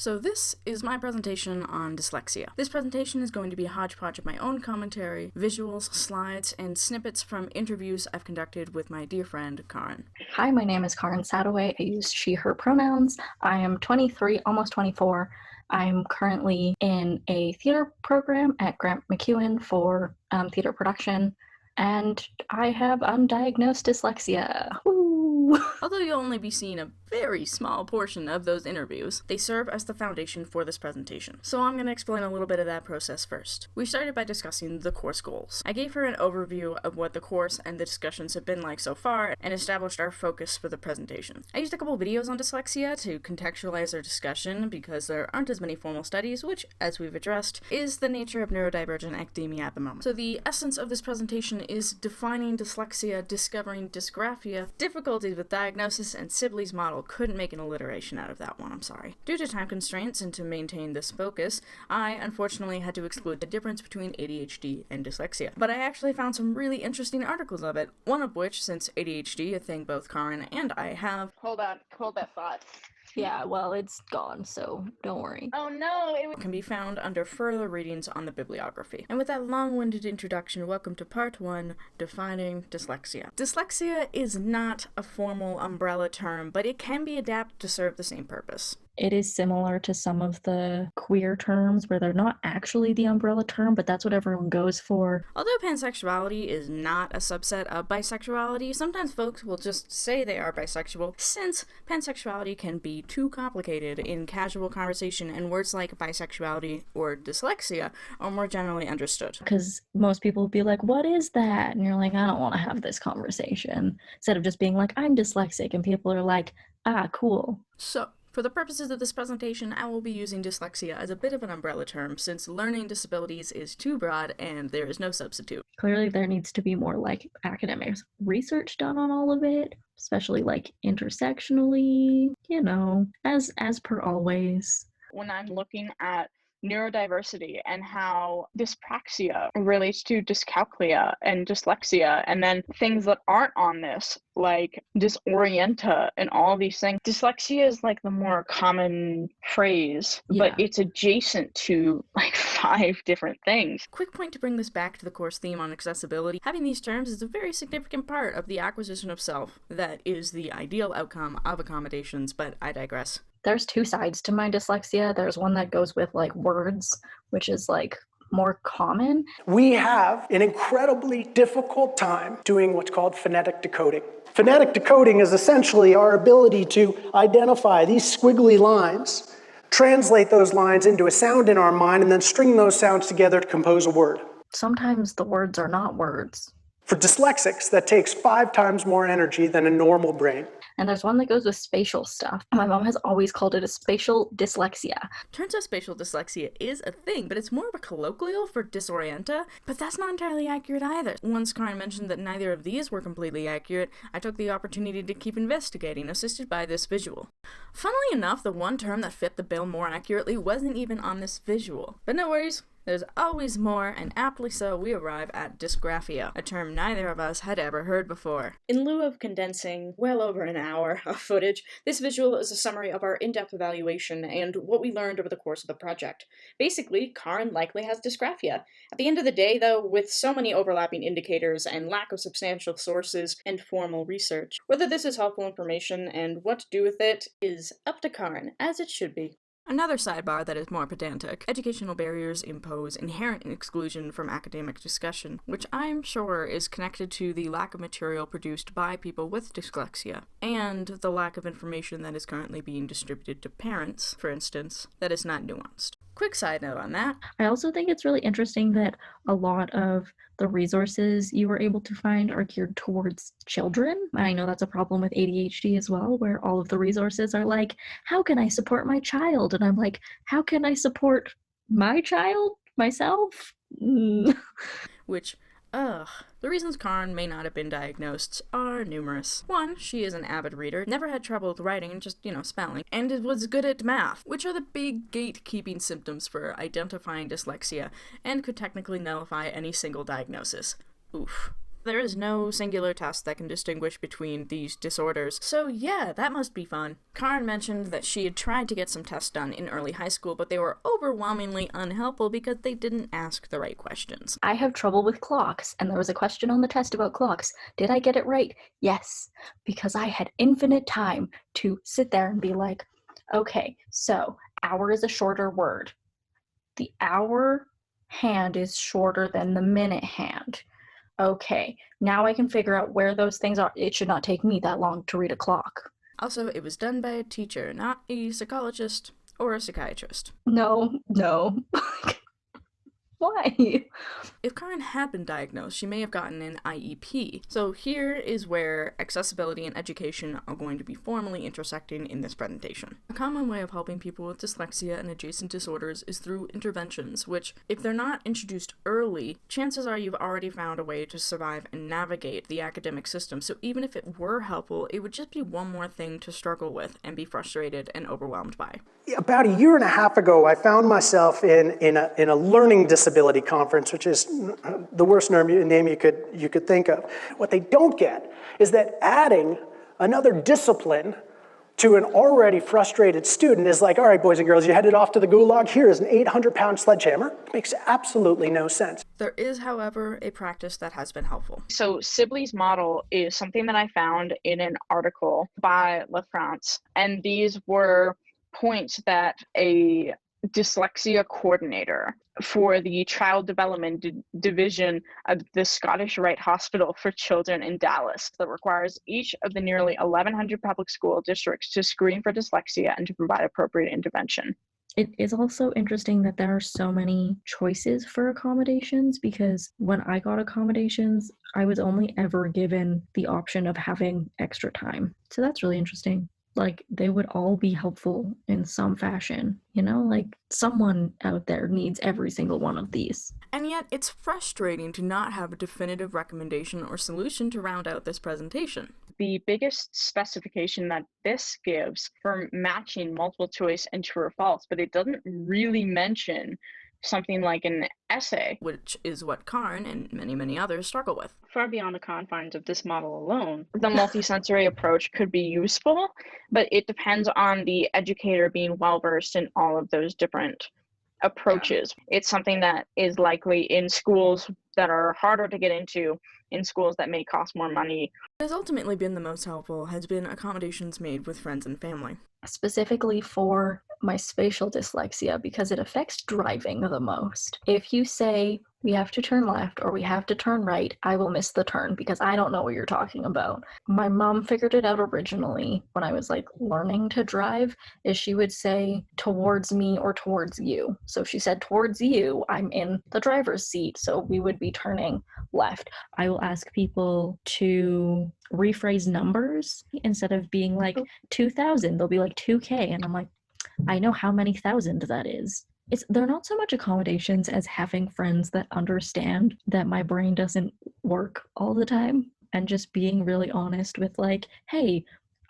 So this is my presentation on dyslexia. This presentation is going to be a hodgepodge of my own commentary, visuals, slides, and snippets from interviews I've conducted with my dear friend, Karin. Hi, my name is Karin Sadoway. I use she, her pronouns. I am 23, almost 24. I'm currently in a theater program at Grant McEwen for theater production, and I have undiagnosed dyslexia. Woo! Although you'll only be seeing a very small portion of those interviews, they serve as the foundation for this presentation. So I'm going to explain a little bit of that process first. We started by discussing the course goals. I gave her an overview of what the course and the discussions have been like so far, and established our focus for the presentation. I used a couple videos on dyslexia to contextualize our discussion, because there aren't as many formal studies, which, as we've addressed, is the nature of neurodivergent academia at the moment. So the essence of this presentation is defining dyslexia, discovering dysgraphia, difficulties with diagnosis, and Sibley's model. Couldn't make an alliteration out of that one, I'm sorry. Due to time constraints and to maintain this focus, I unfortunately had to exclude the difference between ADHD and dyslexia. But I actually found some really interesting articles of it, one of which, since ADHD, a thing both Karin and I have... Hold that thought. Yeah, well, it's gone, so don't worry. Oh no, can be found under further readings on the bibliography. And with that long-winded introduction, welcome to part 1, defining dyslexia. Dyslexia is not a formal umbrella term, but it can be adapted to serve the same purpose. It is similar to some of the queer terms where they're not actually the umbrella term, but that's what everyone goes for. Although pansexuality is not a subset of bisexuality, sometimes folks will just say they are bisexual, since pansexuality can be too complicated in casual conversation, and words like bisexuality or dyslexia are more generally understood. Because most people will be like, what is that? And you're like, I don't want to have this conversation. Instead of just being like, I'm dyslexic, and people are like, ah, cool. So, for the purposes of this presentation, I will be using dyslexia as a bit of an umbrella term, since learning disabilities is too broad and there is no substitute. Clearly there needs to be more academic research done on all of it, especially intersectionally, as per always. when I'm looking at neurodiversity and how dyspraxia relates to dyscalculia and dyslexia, and then things that aren't on this, like disorienta and all these things. Dyslexia is the more common phrase, but it's adjacent to 5 different things. Quick point to bring this back to the course theme on accessibility. Having these terms is a very significant part of the acquisition of self that is the ideal outcome of accommodations, but I digress. There's 2 sides to my dyslexia. There's one that goes with words, which is more common. We have an incredibly difficult time doing what's called phonetic decoding. Phonetic decoding is essentially our ability to identify these squiggly lines, translate those lines into a sound in our mind, and then string those sounds together to compose a word. Sometimes the words are not words. For dyslexics, that takes 5 times more energy than a normal brain. And there's one that goes with spatial stuff. My mom has always called it a spatial dyslexia. Turns out spatial dyslexia is a thing, but it's more of a colloquial for disorienta, but that's not entirely accurate either. Once Karin mentioned that neither of these were completely accurate, I took the opportunity to keep investigating, assisted by this visual. Funnily enough, the one term that fit the bill more accurately wasn't even on this visual. But no worries. There's always more, and aptly so, we arrive at dysgraphia, a term neither of us had ever heard before. In lieu of condensing well over an hour of footage, this visual is a summary of our in-depth evaluation and what we learned over the course of the project. Basically, Karin likely has dysgraphia. At the end of the day, though, with so many overlapping indicators and lack of substantial sources and formal research, whether this is helpful information and what to do with it is up to Karin, as it should be. Another sidebar that is more pedantic. Educational barriers impose inherent exclusion from academic discussion, which I'm sure is connected to the lack of material produced by people with dyslexia, and the lack of information that is currently being distributed to parents, for instance, that is not nuanced. Quick side note on that. I also think it's really interesting that a lot of the resources you were able to find are geared towards children. I know that's a problem with ADHD as well, where all of the resources are like, how can I support my child? And I'm like, how can I support my child? Myself? Which, the reasons Karin may not have been diagnosed are numerous. 1, she is an avid reader, never had trouble with writing, just, spelling, and was good at math, which are the big gatekeeping symptoms for identifying dyslexia, and could technically nullify any single diagnosis. Oof. There is no singular test that can distinguish between these disorders, so yeah, that must be fun. Karen mentioned that she had tried to get some tests done in early high school, but they were overwhelmingly unhelpful because they didn't ask the right questions. I have trouble with clocks, and there was a question on the test about clocks. Did I get it right? Yes, because I had infinite time to sit there and be like, okay, so hour is a shorter word. The hour hand is shorter than the minute hand. Okay, now I can figure out where those things are. It should not take me that long to read a clock. Also, it was done by a teacher, not a psychologist or a psychiatrist. No. Why? If Karen had been diagnosed, she may have gotten an IEP. So here is where accessibility and education are going to be formally intersecting in this presentation. A common way of helping people with dyslexia and adjacent disorders is through interventions, which, if they're not introduced early, chances are you've already found a way to survive and navigate the academic system. So even if it were helpful, it would just be one more thing to struggle with and be frustrated and overwhelmed by. About a year and a half ago, I found myself in a learning disability conference, which is the worst name you could think of. What they don't get is that adding another discipline to an already frustrated student is like, all right, boys and girls, you headed off to the gulag, here is an 800-pound sledgehammer. It makes absolutely no sense. There is, however, a practice that has been helpful. So Sibley's model is something that I found in an article by LaFrance, and these were points that a dyslexia coordinator for the Child Development Division of the Scottish Rite Hospital for Children in Dallas that requires each of the nearly 1,100 public school districts to screen for dyslexia and to provide appropriate intervention. It is also interesting that there are so many choices for accommodations, because when I got accommodations, I was only ever given the option of having extra time. So that's really interesting. Like, they would all be helpful in some fashion, you know? Like, someone out there needs every single one of these. And yet, it's frustrating to not have a definitive recommendation or solution to round out this presentation. The biggest specification that this gives for matching multiple choice and true or false, but it doesn't really mention something like an essay, which is what Karen and many, many others struggle with. Far beyond the confines of this model alone, the multisensory approach could be useful, but it depends on the educator being well-versed in all of those different approaches. It's something that is likely in schools that are harder to get into, in schools that may cost more money. What has ultimately been the most helpful has been accommodations made with friends and family. Specifically for my spatial dyslexia, because it affects driving the most. If you say, we have to turn left or we have to turn right, I will miss the turn because I don't know what you're talking about. My mom figured it out originally when I was like learning to drive, is she would say towards me or towards you. So if she said towards you, I'm in the driver's seat, so we would be turning left. I will ask people to rephrase numbers. Instead of being like 2,000, they'll be like 2K, and I'm like, I know how many thousand that is. They're not so much accommodations as having friends that understand that my brain doesn't work all the time, and just being really honest with like, hey,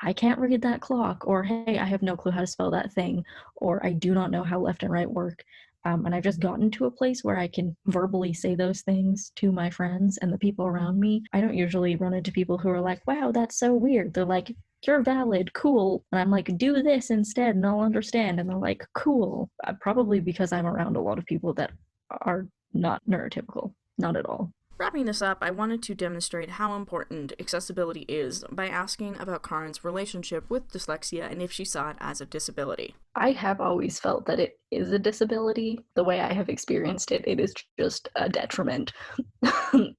I can't read that clock, or hey, I have no clue how to spell that thing, or I do not know how left and right work. And I've just gotten to a place where I can verbally say those things to my friends and the people around me. I don't usually run into people who are like, wow, that's so weird. They're like, you're valid, cool. And I'm like, do this instead and I'll understand. And they're like, cool. Probably because I'm around a lot of people that are not neurotypical. Not at all. Wrapping this up, I wanted to demonstrate how important accessibility is by asking about Karen's relationship with dyslexia and if she saw it as a disability. I have always felt that it is a disability. The way I have experienced it, it is just a detriment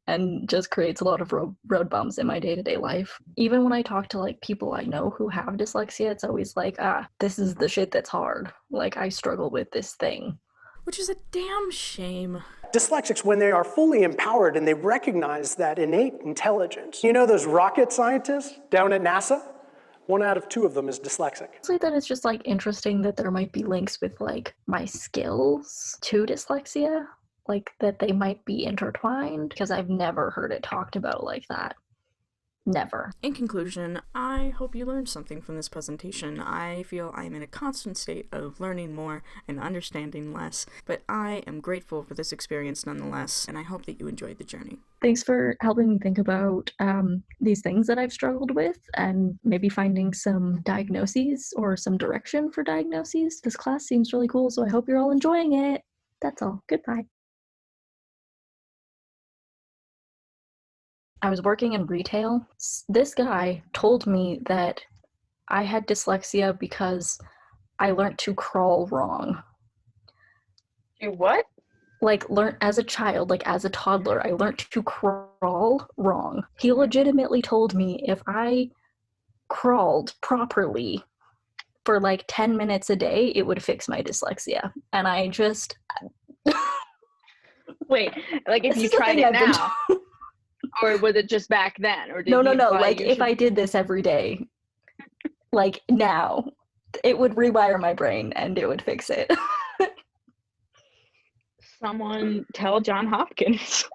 and just creates a lot of road bumps in my day-to-day life. Even when I talk to like people I know who have dyslexia, it's always like, this is the shit that's hard. Like, I struggle with this thing. Which is a damn shame. Dyslexics, when they are fully empowered and they recognize that innate intelligence, you know those rocket scientists down at NASA? 1 out of 2 of them is dyslexic. Honestly, that it's just like interesting that there might be links with like my skills to dyslexia, like that they might be intertwined, because I've never heard it talked about like that. Never. In conclusion, I hope you learned something from this presentation. I feel I am in a constant state of learning more and understanding less, but I am grateful for this experience nonetheless, and I hope that you enjoyed the journey. Thanks for helping me think about these things that I've struggled with and maybe finding some diagnoses or some direction for diagnoses. This class seems really cool, so I hope you're all enjoying it. That's all. Goodbye. I was working in retail. This guy told me that I had dyslexia because I learned to crawl wrong. You what? Like, learn as a child, like as a toddler, I learned to crawl wrong. He legitimately told me if I crawled properly for like 10 minutes a day, it would fix my dyslexia. And I just... Wait, like if This you is the tried thing it I've been now, or was it just back then? Or did No, he imply like you if should- I did this every day, like now, it would rewire my brain and it would fix it. Someone tell John Hopkins.